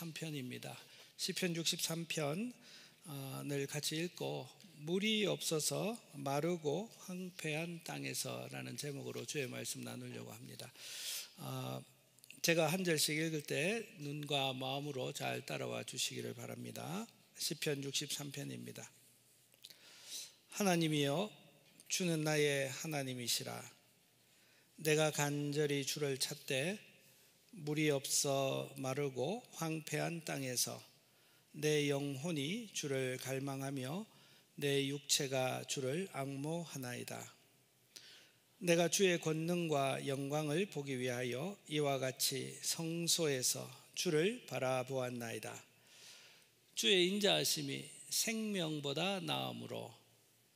63편입니다. 시편 63편을 같이 읽고 물이 없어서 마르고 황폐한 땅에서라는 제목으로 주의 말씀 나누려고 합니다. 제가 한 절씩 읽을 때 눈과 마음으로 잘 따라와 주시기를 바랍니다. 시편 63편입니다. 하나님이여, 주는 나의 하나님이시라. 내가 간절히 주를 찾되 물이 없어 마르고 황폐한 땅에서 내 영혼이 주를 갈망하며 내 육체가 주를 앙모하나이다. 내가 주의 권능과 영광을 보기 위하여 이와 같이 성소에서 주를 바라보았나이다. 주의 인자하심이 생명보다 나음으로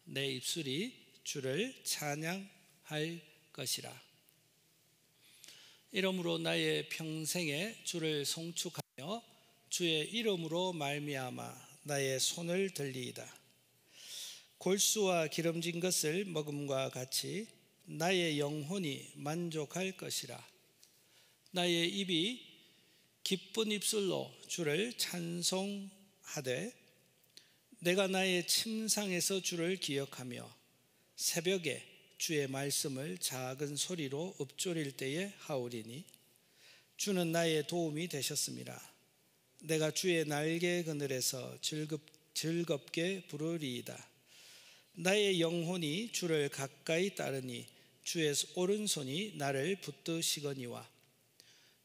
내 입술이 주를 찬양할 것이라. 이러므로 나의 평생에 주를 송축하며 주의 이름으로 말미암아 나의 손을 들리이다. 골수와 기름진 것을 먹음과 같이 나의 영혼이 만족할 것이라. 나의 입이 기쁜 입술로 주를 찬송하되 내가 나의 침상에서 주를 기억하며 새벽에 주의 말씀을 작은 소리로 읊조릴 때에 하오리니 주는 나의 도움이 되셨습니다. 내가 주의 날개 그늘에서 즐겁게 부르리이다. 나의 영혼이 주를 가까이 따르니 주의 오른손이 나를 붙드시거니와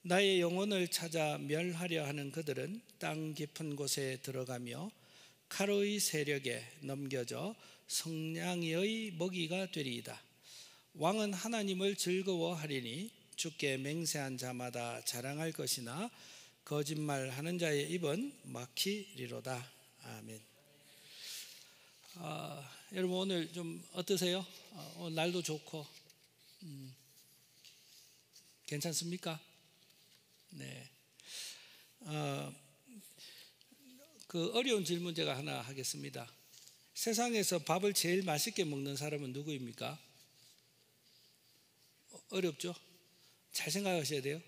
나의 영혼을 찾아 멸하려 하는 그들은 땅 깊은 곳에 들어가며 칼의 세력에 넘겨져 성냥이의 먹이가 되리이다. 왕은 하나님을 즐거워하리니 주께 맹세한 자마다 자랑할 것이나 거짓말하는 자의 입은 막히리로다. 아멘. 여러분 오늘 좀 어떠세요? 오늘 날도 좋고 괜찮습니까? 네. 그 어려운 질문 제가 하나 하겠습니다. 세상에서 밥을 제일 맛있게 먹는 사람은 누구입니까? 어렵죠? 잘 생각하셔야 돼요.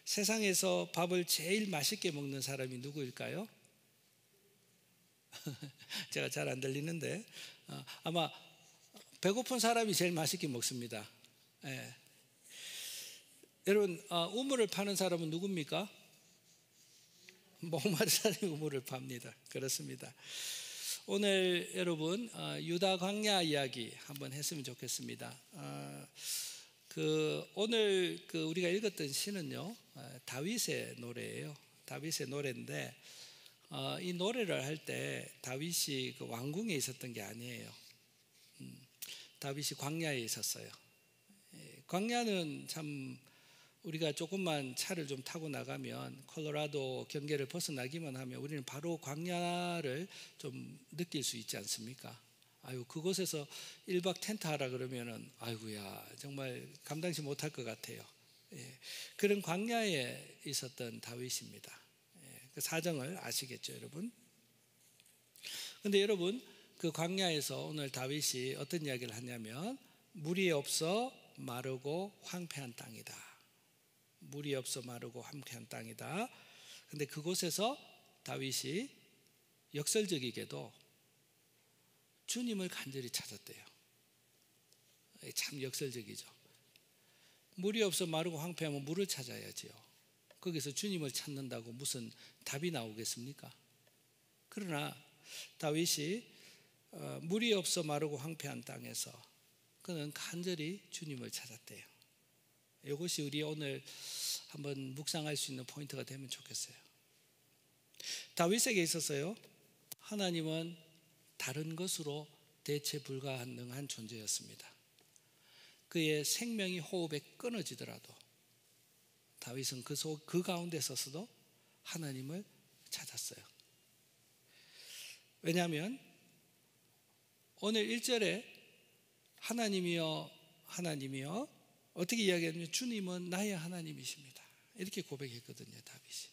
세상에서 밥을 제일 맛있게 먹는 사람이 누구일까요? 제가 잘 안 들리는데 아마 배고픈 사람이 제일 맛있게 먹습니다. 네. 여러분 우물을 파는 사람은 누굽니까? 목마른 사람이 우물을 팝니다. 그렇습니다. 오늘 여러분 유다 광야 이야기 한번 했으면 좋겠습니다. 오늘 우리가 읽었던 시는요 다윗의 노래예요. 다윗의 노래인데 이 노래를 할 때 다윗이 왕궁에 있었던 게 아니에요. 다윗이 광야에 있었어요. 광야는 참 우리가 조금만 차를 좀 타고 나가면 콜로라도 경계를 벗어나기만 하면 우리는 바로 광야를 좀 느낄 수 있지 않습니까? 아유, 그곳에서 1박 텐트 하라 그러면은 아이고야 정말 감당치 못할 것 같아요. 예, 그런 광야에 있었던 다윗입니다. 예, 그 사정을 아시겠죠, 여러분? 근데 여러분 그 광야에서 오늘 다윗이 어떤 이야기를 하냐면 물이 없어 마르고 황폐한 땅이다. 물이 없어 마르고 황폐한 땅이다. 근데 그곳에서 다윗이 역설적이게도 주님을 간절히 찾았대요. 참 역설적이죠. 물이 없어 마르고 황폐하면 물을 찾아야지요. 거기서 주님을 찾는다고 무슨 답이 나오겠습니까? 그러나 다윗이 물이 없어 마르고 황폐한 땅에서 그는 간절히 주님을 찾았대요. 이것이 우리 오늘 한번 묵상할 수 있는 포인트가 되면 좋겠어요. 다윗에게 있어서요 하나님은 다른 것으로 대체 불가능한 존재였습니다. 그의 생명이 호흡에 끊어지더라도 다윗은 그 가운데 서서도 하나님을 찾았어요. 왜냐하면 오늘 1절에 하나님이여 하나님이여 어떻게 이야기하냐면 주님은 나의 하나님이십니다. 이렇게 고백했거든요, 다윗이.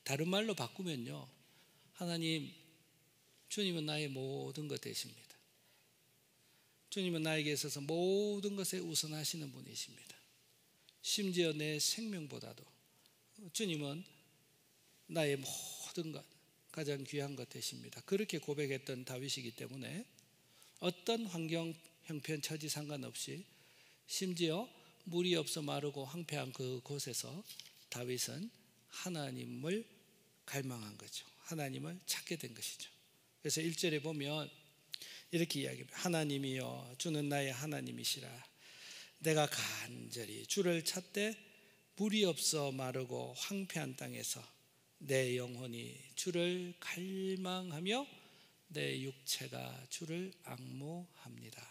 다른 말로 바꾸면요, 하나님, 주님은 나의 모든 것 되십니다. 주님은 나에게 있어서 모든 것에 우선하시는 분이십니다. 심지어 내 생명보다도 주님은 나의 모든 것, 가장 귀한 것 되십니다. 그렇게 고백했던 다윗이기 때문에 어떤 환경, 형편, 처지 상관없이 심지어 물이 없어 마르고 황폐한 그곳에서 다윗은 하나님을 갈망한 거죠. 하나님을 찾게 된 것이죠. 그래서 1절에 보면 이렇게 이야기합니다. 하나님이여 주는 나의 하나님이시라. 내가 간절히 주를 찾되 물이 없어 마르고 황폐한 땅에서 내 영혼이 주를 갈망하며 내 육체가 주를 앙모합니다.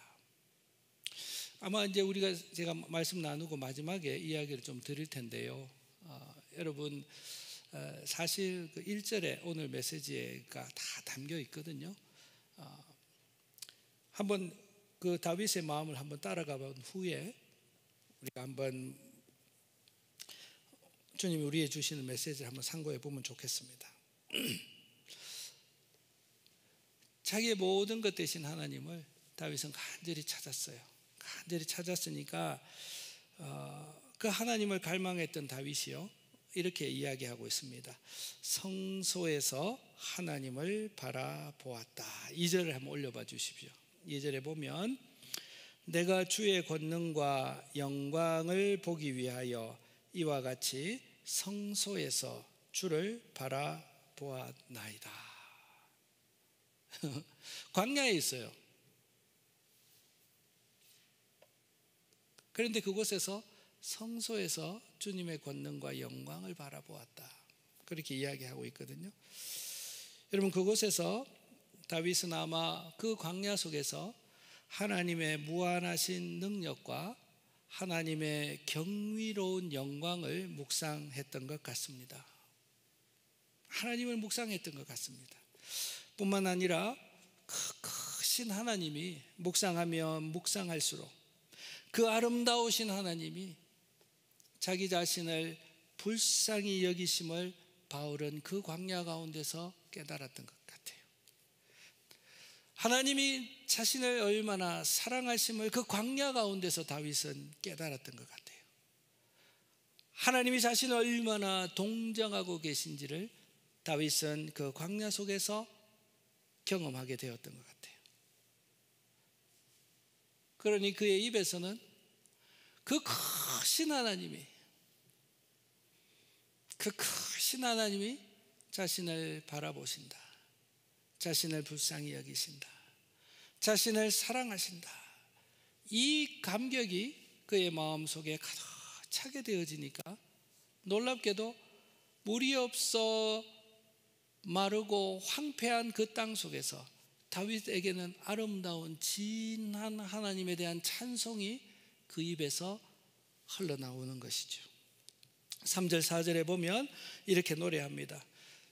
아마 이제 제가 말씀 나누고 마지막에 이야기를 좀 드릴 텐데요. 여러분 사실 그 1절에 오늘 메시지가 다 담겨 있거든요. 한번 그 다윗의 마음을 한번 따라가 본 후에 우리가 한번 주님이 우리에게 주시는 메시지를 한번 상고해 보면 좋겠습니다. 자기의 모든 것 되신 하나님을 다윗은 간절히 찾았어요. 간절히 찾았으니까 그 하나님을 갈망했던 다윗이요 이렇게 이야기하고 있습니다. 성소에서 하나님을 바라보았다. 2절을 한번 올려봐 주십시오. 2절에 보면 내가 주의 권능과 영광을 보기 위하여 이와 같이 성소에서 주를 바라보았나이다. 광야에 있어요. 그런데 그곳에서 성소에서 주님의 권능과 영광을 바라보았다. 그렇게 이야기하고 있거든요. 여러분 그곳에서 다윗은 아마 그 광야 속에서 하나님의 무한하신 능력과 하나님의 경이로운 영광을 묵상했던 것 같습니다. 하나님을 묵상했던 것 같습니다. 뿐만 아니라 크신 하나님이 묵상하면 묵상할수록 그 아름다우신 하나님이 자기 자신을 불쌍히 여기심을 바울은 그 광야 가운데서 깨달았던 것 같아요. 하나님이 자신을 얼마나 사랑하심을 그 광야 가운데서 다윗은 깨달았던 것 같아요. 하나님이 자신을 얼마나 동정하고 계신지를 다윗은 그 광야 속에서 경험하게 되었던 것 같아요. 그러니 그의 입에서는 그 크신 하나님이 자신을 바라보신다. 자신을 불쌍히 여기신다. 자신을 사랑하신다. 이 감격이 그의 마음속에 가득 차게 되어지니까 놀랍게도 물이 없어 마르고 황폐한 그 땅 속에서 다윗에게는 아름다운 진한 하나님에 대한 찬송이 그 입에서 흘러나오는 것이죠. 3절 4절에 보면 이렇게 노래합니다.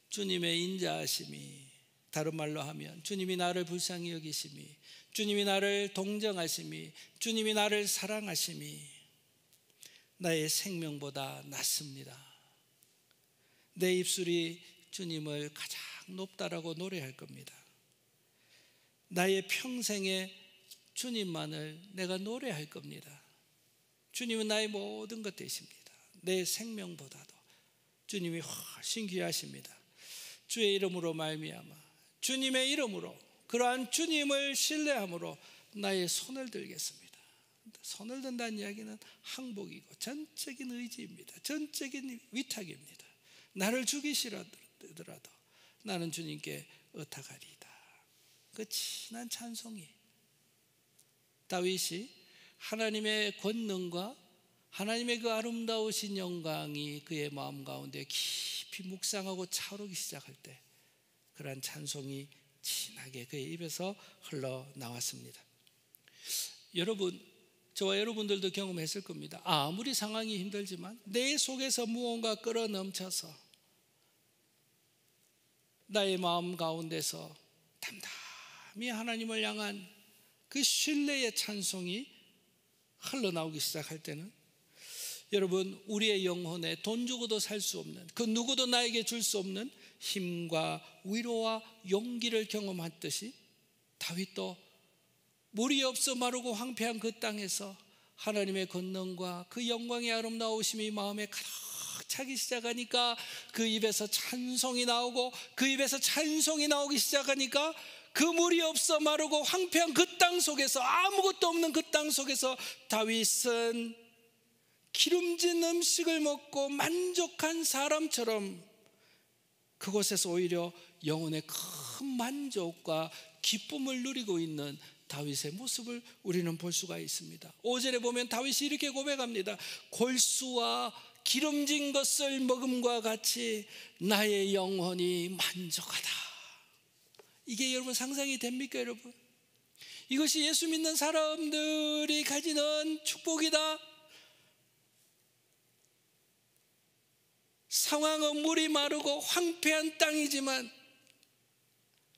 주님의 인자하심이, 다른 말로 하면 주님이 나를 불쌍히 여기심이, 주님이 나를 동정하심이, 주님이 나를 사랑하심이 나의 생명보다 낫습니다. 내 입술이 주님을 가장 높다라고 노래할 겁니다. 나의 평생에 주님만을 내가 노래할 겁니다. 주님은 나의 모든 것 되십니다. 내 생명보다도 주님이 훨씬 귀하십니다. 주의 이름으로 말미암아 주님의 이름으로 그러한 주님을 신뢰함으로 나의 손을 들겠습니다. 손을 든다는 이야기는 항복이고 전적인 의지입니다. 전적인 위탁입니다. 나를 죽이시더라도 나는 주님께 의탁하리이다. 그 진한 찬송이 다윗이 하나님의 권능과 하나님의 그 아름다우신 영광이 그의 마음 가운데 깊이 묵상하고 차오르기 시작할 때 그러한 찬송이 진하게 그의 입에서 흘러나왔습니다. 여러분, 저와 여러분들도 경험했을 겁니다. 아무리 상황이 힘들지만 내 속에서 무언가 끌어넘쳐서 나의 마음 가운데서 담담히 하나님을 향한 그 신뢰의 찬송이 흘러나오기 시작할 때는 여러분, 우리의 영혼에 돈 주고도 살 수 없는, 그 누구도 나에게 줄 수 없는 힘과 위로와 용기를 경험했듯이 다윗도 물이 없어 마르고 황폐한 그 땅에서 하나님의 권능과 그 영광의 아름다우심이 마음에 가득 차기 시작하니까 그 입에서 찬송이 나오고, 그 입에서 찬송이 나오기 시작하니까 그 물이 없어 마르고 황폐한 그 땅 속에서, 아무것도 없는 그 땅 속에서 다윗은 기름진 음식을 먹고 만족한 사람처럼 그곳에서 오히려 영혼의 큰 만족과 기쁨을 누리고 있는 다윗의 모습을 우리는 볼 수가 있습니다. 5절에 보면 다윗이 이렇게 고백합니다. 골수와 기름진 것을 먹음과 같이 나의 영혼이 만족하다. 이게 여러분 상상이 됩니까, 여러분? 이것이 예수 믿는 사람들이 가지는 축복이다. 상황은 물이 마르고 황폐한 땅이지만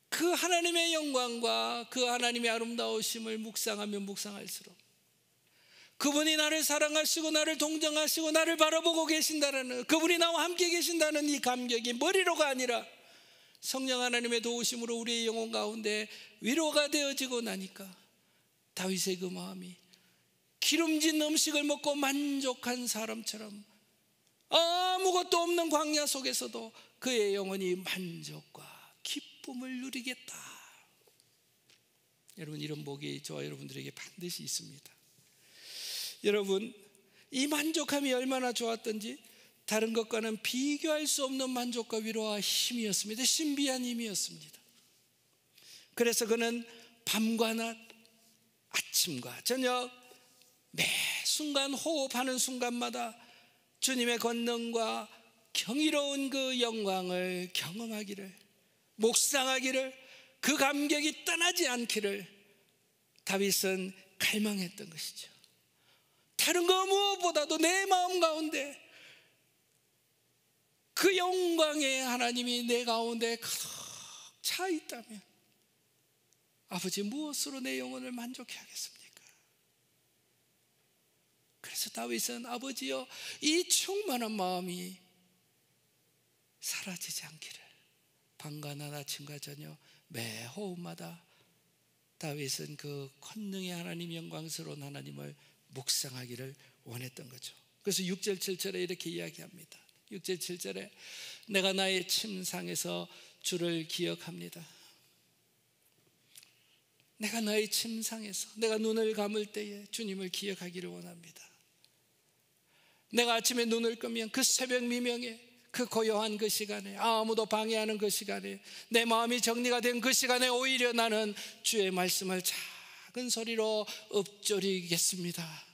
그 하나님의 영광과 그 하나님의 아름다우심을 묵상하면 묵상할수록, 그분이 나를 사랑하시고 나를 동정하시고 나를 바라보고 계신다는, 그분이 나와 함께 계신다는 이 감격이 머리로가 아니라 성령 하나님의 도우심으로 우리의 영혼 가운데 위로가 되어지고 나니까 다윗의 그 마음이 기름진 음식을 먹고 만족한 사람처럼 아무것도 없는 광야 속에서도 그의 영혼이 만족과 기쁨을 누리겠다. 여러분, 이런 복이 저와 여러분들에게 반드시 있습니다. 여러분, 이 만족함이 얼마나 좋았던지 다른 것과는 비교할 수 없는 만족과 위로와 힘이었습니다. 신비한 힘이었습니다. 그래서 그는 밤과 낮, 아침과 저녁, 매 순간 호흡하는 순간마다 주님의 권능과 경이로운 그 영광을 경험하기를, 묵상하기를, 그 감격이 떠나지 않기를 다윗은 갈망했던 것이죠. 다른 거 무엇보다도 내 마음 가운데 그 영광의 하나님이 내 가운데 가득 차 있다면 아버지, 무엇으로 내 영혼을 만족해 하겠습니까? 그래서 다윗은 아버지여, 이 충만한 마음이 사라지지 않기를 밤과 낮, 아침과 저녁, 매 호흡마다 다윗은 그 권능의 하나님, 영광스러운 하나님을 묵상하기를 원했던 거죠. 그래서 6절 7절에 이렇게 이야기합니다. 6절 7절에 내가 나의 침상에서 주를 기억합니다. 내가 나의 침상에서, 내가 눈을 감을 때에 주님을 기억하기를 원합니다. 내가 아침에 눈을 뜨면 그 새벽 미명에, 그 고요한 그 시간에, 아무도 방해하는 그 시간에, 내 마음이 정리가 된 그 시간에 오히려 나는 주의 말씀을 작은 소리로 읊조리겠습니다.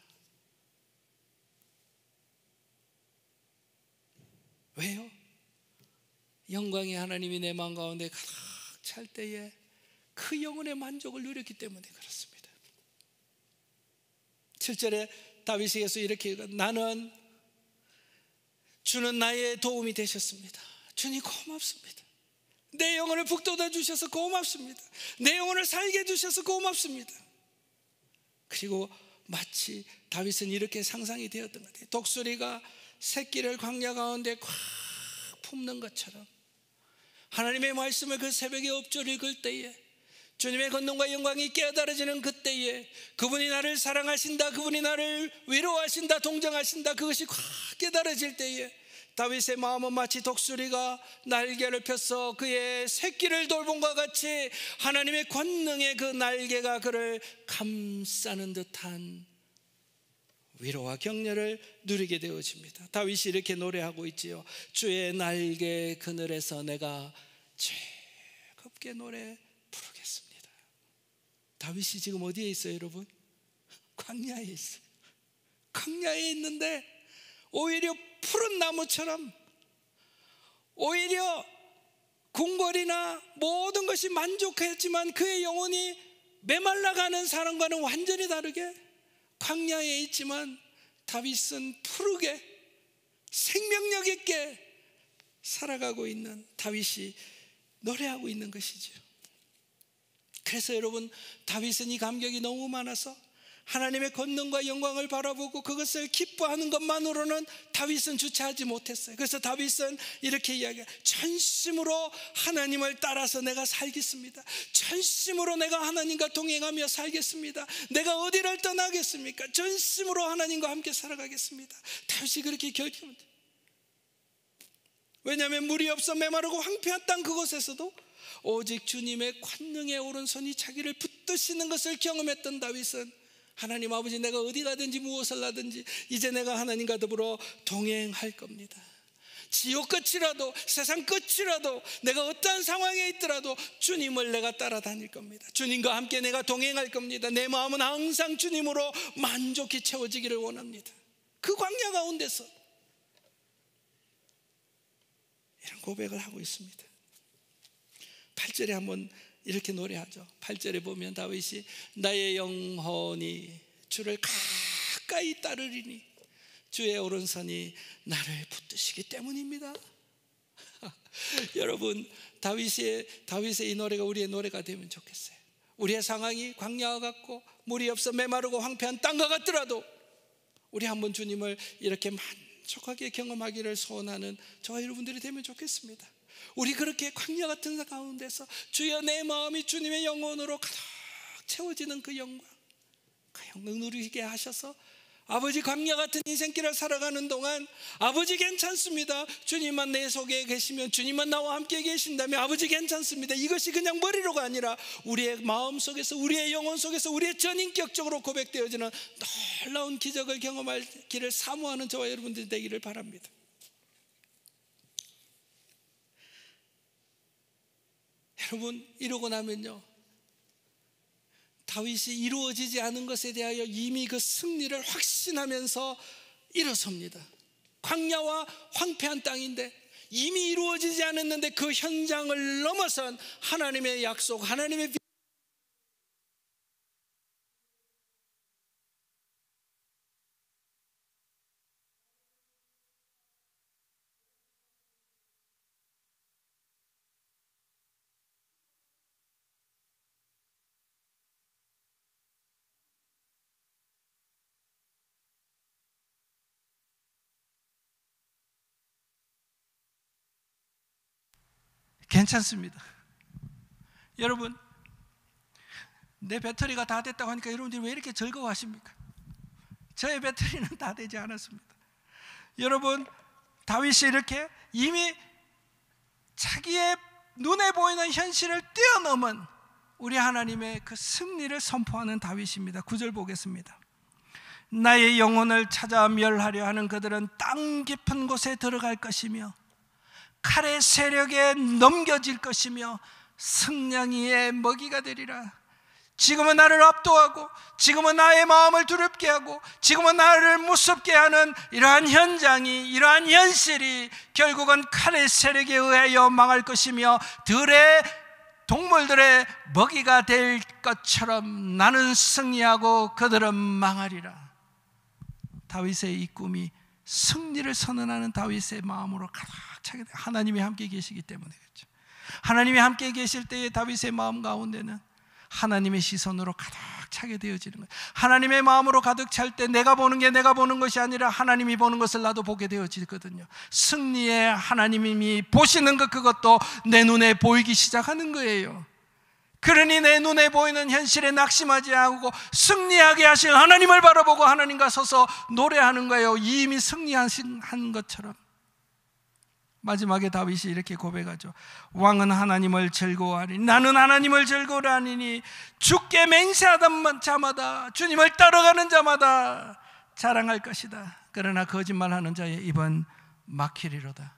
왜요? 영광의 하나님이 내 마음 가운데 가득 찰 때에 그 영혼의 만족을 누렸기 때문에 그렇습니다. 7절에 다윗에게서 이렇게, 나는 주는 나의 도움이 되셨습니다. 주님 고맙습니다. 내 영혼을 북돋아 주셔서 고맙습니다. 내 영혼을 살게 해주셔서 고맙습니다. 그리고 마치 다윗은 이렇게 상상이 되었던 것 같아요. 독수리가 새끼를 광야 가운데 콱 품는 것처럼 하나님의 말씀을 그 새벽에 읊조리 읽을 때에, 주님의 권능과 영광이 깨달아지는 그때에, 그분이 나를 사랑하신다, 그분이 나를 위로하신다, 동정하신다, 그것이 확 깨달아질 때에 다윗의 마음은 마치 독수리가 날개를 펴서 그의 새끼를 돌봄과 같이 하나님의 권능의 그 날개가 그를 감싸는 듯한 위로와 격려를 누리게 되어집니다. 다윗이 이렇게 노래하고 있지요. 주의 날개 그늘에서 내가 즐겁게 노래 부르겠습니다. 다윗이 지금 어디에 있어요, 여러분? 광야에 있어요. 광야에 있는데 오히려 푸른 나무처럼, 오히려 궁궐이나 모든 것이 만족했지만 그의 영혼이 메말라가는 사람과는 완전히 다르게 광야에 있지만 다윗은 푸르게 생명력 있게 살아가고 있는 다윗이 노래하고 있는 것이죠. 그래서 여러분, 다윗은 이 감격이 너무 많아서 하나님의 권능과 영광을 바라보고 그것을 기뻐하는 것만으로는 다윗은 주체하지 못했어요. 그래서 다윗은 이렇게 이야기해요. 전심으로 하나님을 따라서 내가 살겠습니다. 전심으로 내가 하나님과 동행하며 살겠습니다. 내가 어디를 떠나겠습니까? 전심으로 하나님과 함께 살아가겠습니다. 다윗이 그렇게 결심합니다. 왜냐하면 물이 없어 메마르고 황폐한 땅 그곳에서도 오직 주님의 권능의 오른손이 자기를 붙드시는 것을 경험했던 다윗은 하나님 아버지, 내가 어디 가든지 무엇을 하든지 이제 내가 하나님과 더불어 동행할 겁니다. 지옥 끝이라도 세상 끝이라도 내가 어떠한 상황에 있더라도 주님을 내가 따라다닐 겁니다. 주님과 함께 내가 동행할 겁니다. 내 마음은 항상 주님으로 만족히 채워지기를 원합니다. 그 광야 가운데서 이런 고백을 하고 있습니다. 8절에 한번 이렇게 노래하죠. 8절에 보면 다윗이 나의 영혼이 주를 가까이 따르리니 주의 오른손이 나를 붙드시기 때문입니다. 여러분, 다윗의 이 노래가 우리의 노래가 되면 좋겠어요. 우리의 상황이 광야와 같고 물이 없어 메마르고 황폐한 땅과 같더라도 우리 한번 주님을 이렇게 만족하게 경험하기를 소원하는 저와 여러분들이 되면 좋겠습니다. 우리 그렇게 광야 같은 가운데서 주여 내 마음이 주님의 영혼으로 가득 채워지는 그 영광 누리게 하셔서 아버지, 광야 같은 인생길을 살아가는 동안 아버지 괜찮습니다, 주님만 내 속에 계시면, 주님만 나와 함께 계신다면 아버지 괜찮습니다, 이것이 그냥 머리로가 아니라 우리의 마음 속에서, 우리의 영혼 속에서, 우리의 전인격적으로 고백되어지는 놀라운 기적을 경험할 길을 사모하는 저와 여러분들이 되기를 바랍니다. 여러분, 이러고 나면요, 다윗이 이루어지지 않은 것에 대하여 이미 그 승리를 확신하면서 일어섭니다. 광야와 황폐한 땅인데 이미 이루어지지 않았는데 그 현장을 넘어선 하나님의 약속, 하나님의 괜찮습니다. 여러분, 내 배터리가 다 됐다고 하니까 여러분들이 왜 이렇게 즐거워하십니까? 저의 배터리는 다 되지 않았습니다. 여러분, 다윗이 이렇게 이미 자기의 눈에 보이는 현실을 뛰어넘은 우리 하나님의 그 승리를 선포하는 다윗입니다. 9절 보겠습니다. 나의 영혼을 찾아 멸하려 하는 그들은 땅 깊은 곳에 들어갈 것이며 칼의 세력에 넘겨질 것이며 승냥이의 먹이가 되리라. 지금은 나를 압도하고 지금은 나의 마음을 두렵게 하고 지금은 나를 무섭게 하는 이러한 현장이, 이러한 현실이 결국은 칼의 세력에 의하여 망할 것이며 들의 동물들의 먹이가 될 것처럼 나는 승리하고 그들은 망하리라. 다윗의 이 꿈이 승리를 선언하는 다윗의 마음으로 가득 차게 돼요. 하나님이 함께 계시기 때문에 그렇죠. 하나님이 함께 계실 때의 다윗의 마음 가운데는 하나님의 시선으로 가득 차게 되어지는 거예요. 하나님의 마음으로 가득 찰 때 내가 보는 게 내가 보는 것이 아니라 하나님이 보는 것을 나도 보게 되어지거든요. 승리의 하나님이 보시는 것, 그것도 내 눈에 보이기 시작하는 거예요. 그러니 내 눈에 보이는 현실에 낙심하지 않고 승리하게 하신 하나님을 바라보고 하나님과 서서 노래하는 거예요. 이미 승리하신 것처럼. 마지막에 다윗이 이렇게 고백하죠. 왕은 하나님을 즐거워하니 나는 하나님을 즐거워하니 주께 맹세하던 자마다, 주님을 따라가는 자마다 자랑할 것이다. 그러나 거짓말하는 자의 입은 막히리로다.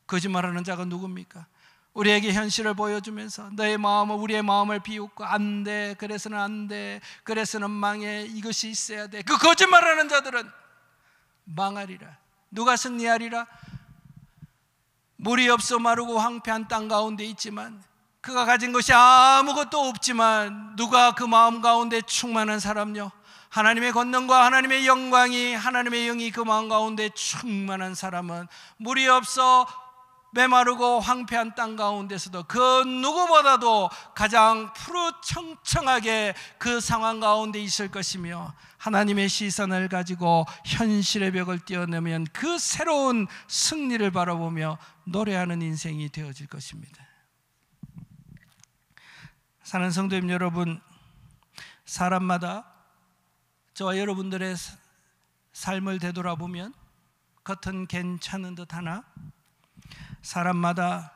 거짓말하는 자가 누굽니까? 우리에게 현실을 보여주면서 너의 마음을, 우리의 마음을 비웃고 안 돼, 그래서는 안 돼, 그래서는 망해, 이것이 있어야 돼. 그 거짓말하는 자들은 망하리라. 누가 승리하리라? 물이 없어 마르고 황폐한 땅 가운데 있지만, 그가 가진 것이 아무것도 없지만 누가 그 마음 가운데 충만한 사람요? 하나님의 권능과 하나님의 영광이, 하나님의 영이 그 마음 가운데 충만한 사람은 물이 없어 메마르고 황폐한 땅 가운데서도 그 누구보다도 가장 푸르청청하게 그 상황 가운데 있을 것이며, 하나님의 시선을 가지고 현실의 벽을 뛰어넘으면 그 새로운 승리를 바라보며 노래하는 인생이 되어질 것입니다. 사는 성도님 여러분, 사람마다 저와 여러분들의 삶을 되돌아보면 겉은 괜찮은 듯 하나 사람마다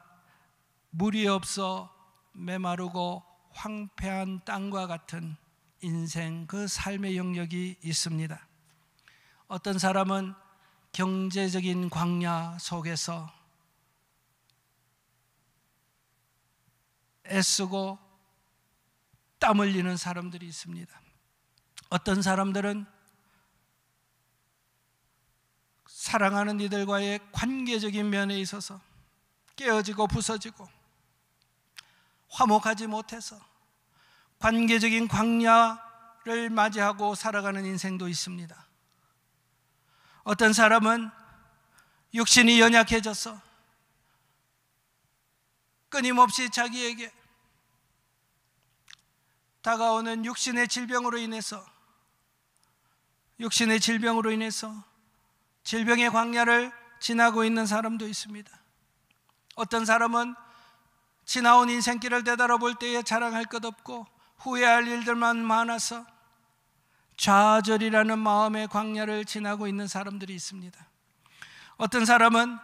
물이 없어 메마르고 황폐한 땅과 같은 인생, 그 삶의 영역이 있습니다. 어떤 사람은 경제적인 광야 속에서 애쓰고 땀 흘리는 사람들이 있습니다. 어떤 사람들은 사랑하는 이들과의 관계적인 면에 있어서 깨어지고 부서지고 화목하지 못해서 관계적인 광야를 맞이하고 살아가는 인생도 있습니다. 어떤 사람은 육신이 연약해져서 끊임없이 자기에게 다가오는 육신의 질병으로 인해서 질병의 광야를 지나고 있는 사람도 있습니다. 어떤 사람은 지나온 인생길을 되돌아볼 때에 자랑할 것 없고 후회할 일들만 많아서 좌절이라는 마음의 광야를 지나고 있는 사람들이 있습니다. 어떤 사람은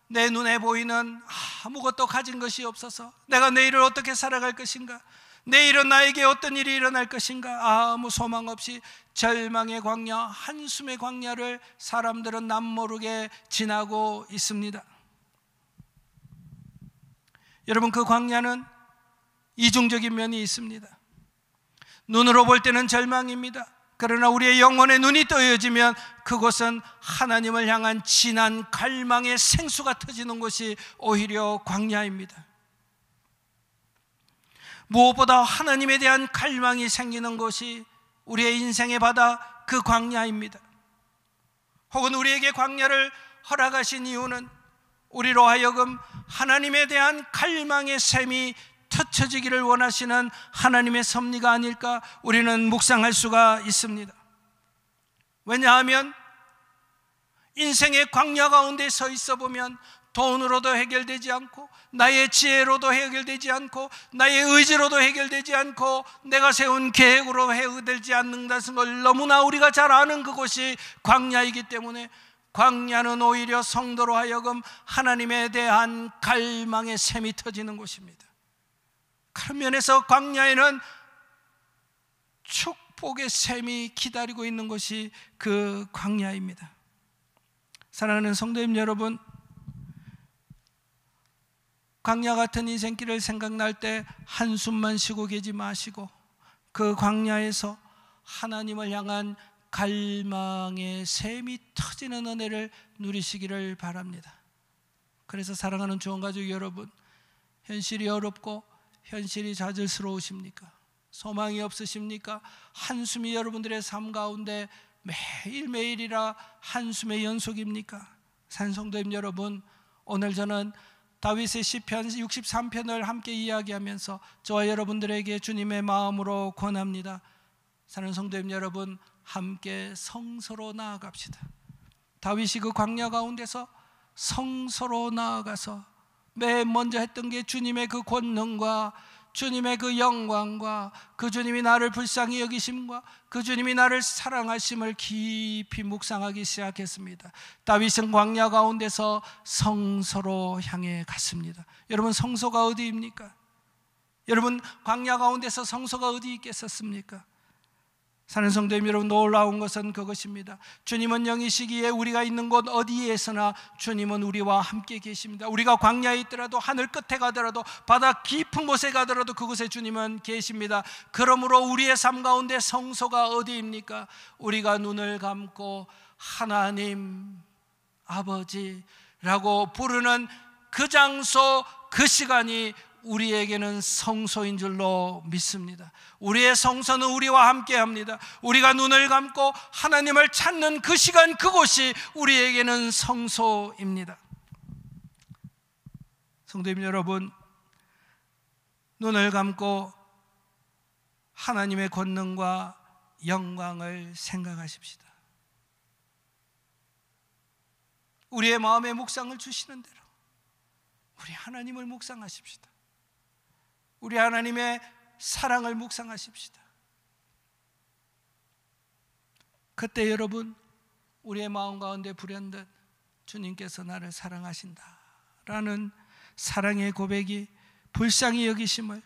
내 눈에 보이는 아무것도 가진 것이 없어서 내가 내일을 어떻게 살아갈 것인가, 내일은 나에게 어떤 일이 일어날 것인가, 아무 소망 없이 절망의 광야, 한숨의 광야를 사람들은 남모르게 지나고 있습니다. 여러분, 그 광야는 이중적인 면이 있습니다. 눈으로 볼 때는 절망입니다. 그러나 우리의 영혼의 눈이 떠여지면 그곳은 하나님을 향한 진한 갈망의 생수가 터지는 곳이 오히려 광야입니다. 무엇보다 하나님에 대한 갈망이 생기는 곳이 우리의 인생의 바다, 그 광야입니다. 혹은 우리에게 광야를 허락하신 이유는 우리로 하여금 하나님에 대한 갈망의 샘이 터쳐지기를 원하시는 하나님의 섭리가 아닐까, 우리는 묵상할 수가 있습니다. 왜냐하면 인생의 광야 가운데 서 있어 보면 돈으로도 해결되지 않고, 나의 지혜로도 해결되지 않고, 나의 의지로도 해결되지 않고, 내가 세운 계획으로 해결되지 않는다는 걸 너무나 우리가 잘 아는 그곳이 광야이기 때문에 광야는 오히려 성도로 하여금 하나님에 대한 갈망의 샘이 터지는 곳입니다. 그런 면에서 광야에는 축복의 샘이 기다리고 있는 것이 그 광야입니다. 사랑하는 성도님 여러분, 광야 같은 인생길을 생각날 때 한숨만 쉬고 계지 마시고 그 광야에서 하나님을 향한 갈망의 샘이 터지는 은혜를 누리시기를 바랍니다. 그래서 사랑하는 주원가족 여러분, 현실이 어렵고 현실이 좌절스러우십니까? 소망이 없으십니까? 한숨이 여러분들의 삶 가운데 매일매일이라 한숨의 연속입니까? 산성도님 여러분, 오늘 저는 다윗의 시편 63편을 함께 이야기하면서 저와 여러분들에게 주님의 마음으로 권합니다. 사는 성도님 여러분, 함께 성소로 나아갑시다. 다윗이 그 광야 가운데서 성소로 나아가서 맨 먼저 했던 게 주님의 그 권능과 주님의 그 영광과 그 주님이 나를 불쌍히 여기심과 그 주님이 나를 사랑하심을 깊이 묵상하기 시작했습니다. 다윗은 광야 가운데서 성소로 향해 갔습니다. 여러분, 성소가 어디입니까? 여러분, 광야 가운데서 성소가 어디 있겠었습니까? 사는 성도님 여러분, 놀라운 것은 그것입니다. 주님은 영이시기에 우리가 있는 곳 어디에서나 주님은 우리와 함께 계십니다. 우리가 광야에 있더라도, 하늘 끝에 가더라도, 바다 깊은 곳에 가더라도 그곳에 주님은 계십니다. 그러므로 우리의 삶 가운데 성소가 어디입니까? 우리가 눈을 감고 하나님 아버지라고 부르는 그 장소, 그 시간이 우리에게는 성소인 줄로 믿습니다. 우리의 성소는 우리와 함께 합니다. 우리가 눈을 감고 하나님을 찾는 그 시간, 그곳이 우리에게는 성소입니다. 성도님 여러분, 눈을 감고 하나님의 권능과 영광을 생각하십시다. 우리의 마음에 묵상을 주시는 대로 우리 하나님을 묵상하십시다. 우리 하나님의 사랑을 묵상하십시다. 그때 여러분, 우리의 마음 가운데 불현듯 주님께서 나를 사랑하신다 라는 사랑의 고백이 불쌍히 여기심을,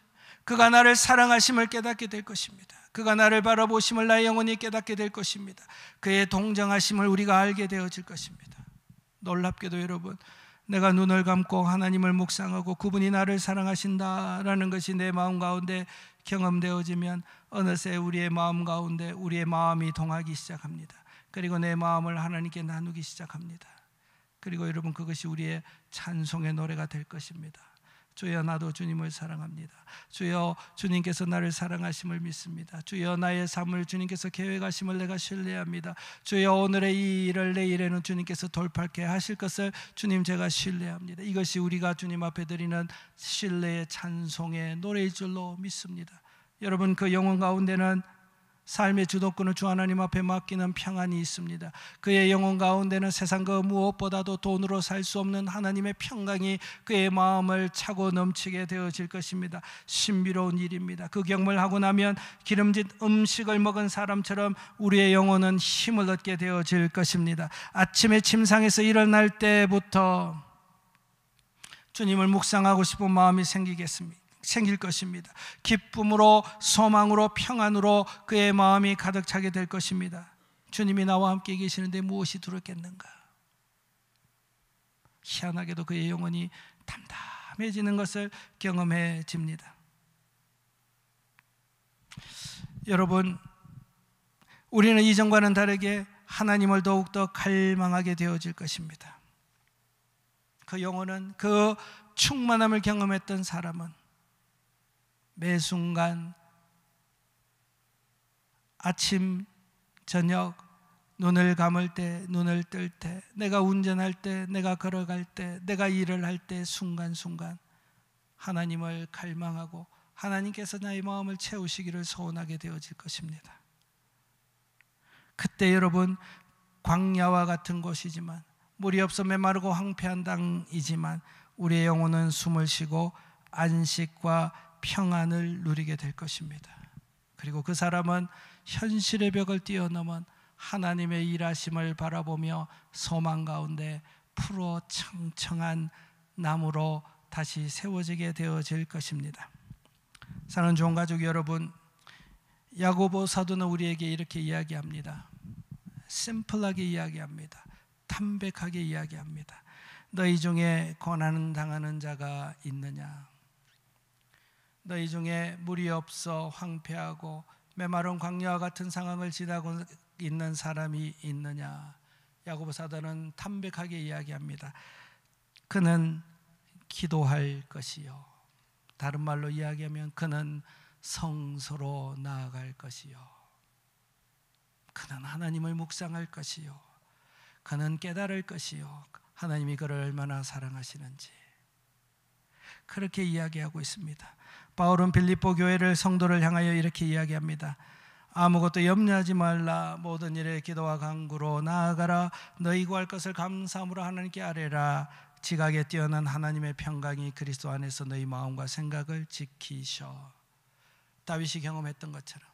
그가 나를 사랑하심을 깨닫게 될 것입니다. 그가 나를 바라보심을 나의 영혼이 깨닫게 될 것입니다. 그의 동정하심을 우리가 알게 되어질 것입니다. 놀랍게도 여러분, 내가 눈을 감고 하나님을 묵상하고 그분이 나를 사랑하신다라는 것이 내 마음 가운데 경험되어지면 어느새 우리의 마음 가운데 우리의 마음이 동하기 시작합니다. 그리고 내 마음을 하나님께 나누기 시작합니다. 그리고 여러분, 그것이 우리의 찬송의 노래가 될 것입니다. 주여, 나도 주님을 사랑합니다. 주여, 주님께서 나를 사랑하심을 믿습니다. 주여, 나의 삶을 주님께서 계획하심을 내가 신뢰합니다. 주여, 오늘의 이 일을 내일에는 주님께서 돌파하게 하실 것을 주님, 제가 신뢰합니다. 이것이 우리가 주님 앞에 드리는 신뢰의 찬송의 노래일 줄로 믿습니다. 여러분, 그 영혼 가운데는 삶의 주도권을 주 하나님 앞에 맡기는 평안이 있습니다. 그의 영혼 가운데는 세상 그 무엇보다도 돈으로 살 수 없는 하나님의 평강이 그의 마음을 차고 넘치게 되어질 것입니다. 신비로운 일입니다. 그 경험을 하고 나면 기름진 음식을 먹은 사람처럼 우리의 영혼은 힘을 얻게 되어질 것입니다. 아침에 침상에서 일어날 때부터 주님을 묵상하고 싶은 마음이 생길 것입니다. 기쁨으로, 소망으로, 평안으로 그의 마음이 가득 차게 될 것입니다. 주님이 나와 함께 계시는데 무엇이 두렵겠는가? 희한하게도 그의 영혼이 담담해지는 것을 경험해집니다. 여러분, 우리는 이전과는 다르게 하나님을 더욱더 갈망하게 되어질 것입니다. 그 영혼은, 그 충만함을 경험했던 사람은 매 순간 아침, 저녁, 눈을 감을 때, 눈을 뜰 때, 내가 운전할 때, 내가 걸어갈 때, 내가 일을 할 때 순간순간 하나님을 갈망하고 하나님께서 나의 마음을 채우시기를 소원하게 되어질 것입니다. 그때 여러분, 광야와 같은 곳이지만, 물이 없어 메마르고 황폐한 땅이지만 우리의 영혼은 숨을 쉬고 안식과 평안을 누리게 될 것입니다. 그리고 그 사람은 현실의 벽을 뛰어넘은 하나님의 일하심을 바라보며 소망 가운데 푸르 청청한 나무로 다시 세워지게 되어질 것입니다. 사랑하는 좋은 가족 여러분, 야고보 사도는 우리에게 이렇게 이야기합니다. 심플하게 이야기합니다. 담백하게 이야기합니다. 너희 중에 고난 당하는 자가 있느냐? 너희 중에 물이 없어 황폐하고 메마른 광야와 같은 상황을 지나고 있는 사람이 있느냐? 야고보 사도는 담백하게 이야기합니다. 그는 기도할 것이요, 다른 말로 이야기하면 그는 성소로 나아갈 것이요, 그는 하나님을 묵상할 것이요, 그는 깨달을 것이요, 하나님이 그를 얼마나 사랑하시는지 그렇게 이야기하고 있습니다. 바울은 빌립보 교회를, 성도를 향하여 이렇게 이야기합니다. 아무것도 염려하지 말라. 모든 일에 기도와 간구로 나아가라. 너희 구할 것을 감사함으로 하나님께 아뢰라. 지각에 뛰어난 하나님의 평강이 그리스도 안에서 너희 마음과 생각을 지키셔. 다윗이 경험했던 것처럼,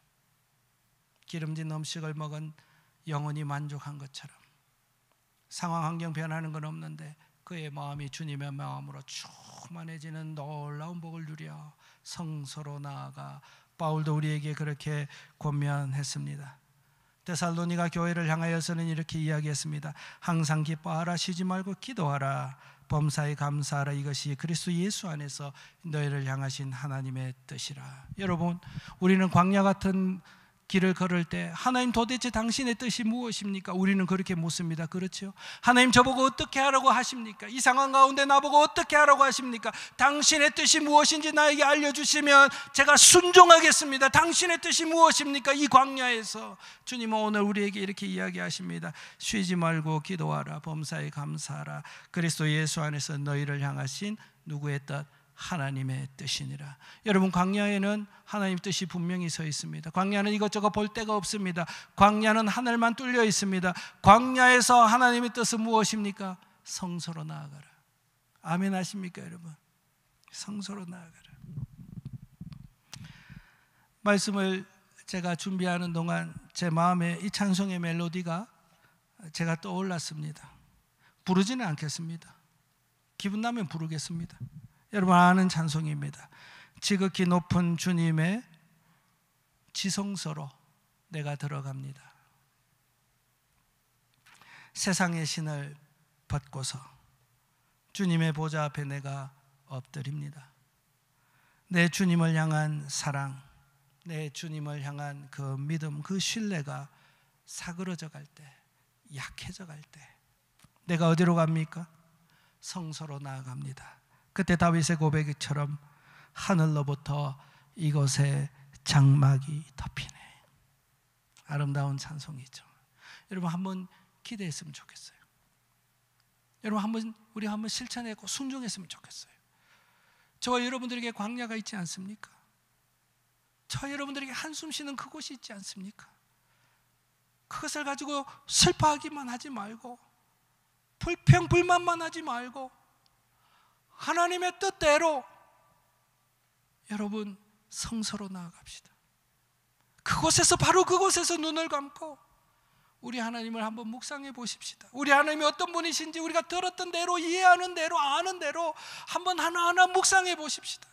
기름진 음식을 먹은 영혼이 만족한 것처럼, 상황 환경 변하는 건 없는데 그의 마음이 주님의 마음으로 충만해지는 놀라운 복을 누려 성소로 나아가, 바울도 우리에게 그렇게 권면했습니다. 데살로니가 교회를 향하여서는 이렇게 이야기했습니다. 항상 기뻐하라, 쉬지 말고 기도하라, 범사에 감사하라. 이것이 그리스도 예수 안에서 너희를 향하신 하나님의 뜻이라. 여러분, 우리는 광야 같은 길을 걸을 때 하나님, 도대체 당신의 뜻이 무엇입니까? 우리는 그렇게 묻습니다. 그렇죠? 하나님, 저보고 어떻게 하라고 하십니까? 이 상황 가운데 나보고 어떻게 하라고 하십니까? 당신의 뜻이 무엇인지 나에게 알려주시면 제가 순종하겠습니다. 당신의 뜻이 무엇입니까? 이 광야에서 주님은 오늘 우리에게 이렇게 이야기하십니다. 쉬지 말고 기도하라, 범사에 감사하라. 그리스도 예수 안에서 너희를 향하신 누구의 뜻? 하나님의 뜻이니라. 여러분, 광야에는 하나님 뜻이 분명히 서 있습니다. 광야는 이것저것 볼 데가 없습니다. 광야는 하늘만 뚫려 있습니다. 광야에서 하나님의 뜻은 무엇입니까? 성소로 나아가라. 아멘 하십니까 여러분? 성소로 나아가라. 말씀을 제가 준비하는 동안 제 마음에 이 찬송의 멜로디가 제가 떠올랐습니다. 부르지는 않겠습니다. 기분 나면 부르겠습니다. 여러분 아는 찬송입니다. 지극히 높은 주님의 지성소로 내가 들어갑니다. 세상의 신을 벗고서 주님의 보좌 앞에 내가 엎드립니다. 내 주님을 향한 사랑, 내 주님을 향한 그 믿음, 그 신뢰가 사그러져 갈 때, 약해져 갈 때 내가 어디로 갑니까? 성소로 나아갑니다. 그때 다윗의 고백처럼 하늘로부터 이곳에 장막이 덮이네. 아름다운 찬송이죠. 여러분 한번 기대했으면 좋겠어요. 여러분 우리 한번 실천하고 순종했으면 좋겠어요. 저와 여러분들에게 광야가 있지 않습니까? 저와 여러분들에게 한숨 쉬는 그곳이 있지 않습니까? 그것을 가지고 슬퍼하기만 하지 말고 불평불만만 하지 말고 하나님의 뜻대로 여러분 성소로 나아갑시다. 바로 그곳에서 눈을 감고 우리 하나님을 한번 묵상해 보십시다. 우리 하나님이 어떤 분이신지 우리가 들었던 대로, 이해하는 대로, 아는 대로 한번 하나하나 묵상해 보십시다.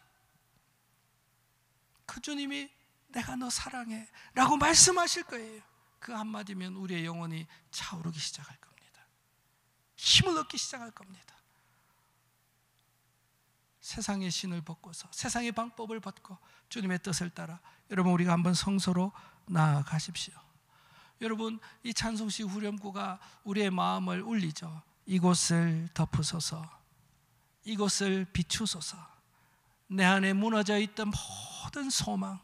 그 주님이 내가 너 사랑해 라고 말씀하실 거예요. 그 한마디면 우리의 영혼이 차오르기 시작할 겁니다. 힘을 얻기 시작할 겁니다. 세상의 신을 벗고서, 세상의 방법을 벗고 주님의 뜻을 따라 여러분 우리가 한번 성소로 나아가십시오. 여러분 이 찬송시 후렴구가 우리의 마음을 울리죠. 이곳을 덮으소서, 이곳을 비추소서. 내 안에 무너져 있던 모든 소망,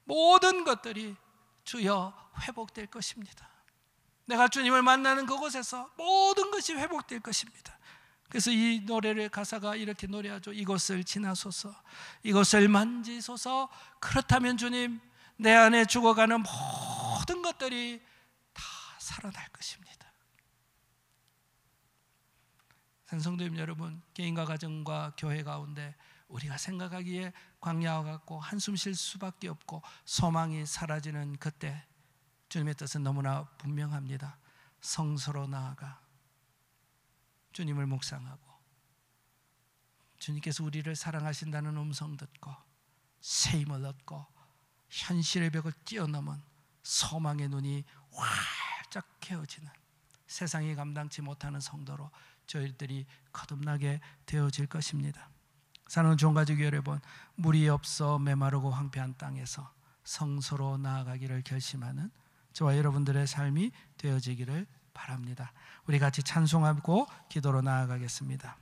모든 것들이 주여 회복될 것입니다. 내가 주님을 만나는 그곳에서 모든 것이 회복될 것입니다. 그래서 이 노래의 가사가 이렇게 노래하죠. 이곳을 지나소서, 이곳을 만지소서. 그렇다면 주님, 내 안에 죽어가는 모든 것들이 다 살아날 것입니다. 성도님 여러분, 개인과 가정과 교회 가운데 우리가 생각하기에 광야와 같고 한숨 쉴 수밖에 없고 소망이 사라지는 그때 주님의 뜻은 너무나 분명합니다. 성소로 나아가 주님을 묵상하고 주님께서 우리를 사랑하신다는 음성 듣고 새 힘을 얻고 현실의 벽을 뛰어넘은 소망의 눈이 활짝 켜지는, 세상이 감당치 못하는 성도로 저희들이 거듭나게 되어질 것입니다. 사랑하는 종가족 여러분, 물이 없어 메마르고 황폐한 땅에서 성소로 나아가기를 결심하는 저와 여러분들의 삶이 되어지기를 바랍니다. 우리 같이 찬송하고 기도로 나아가겠습니다.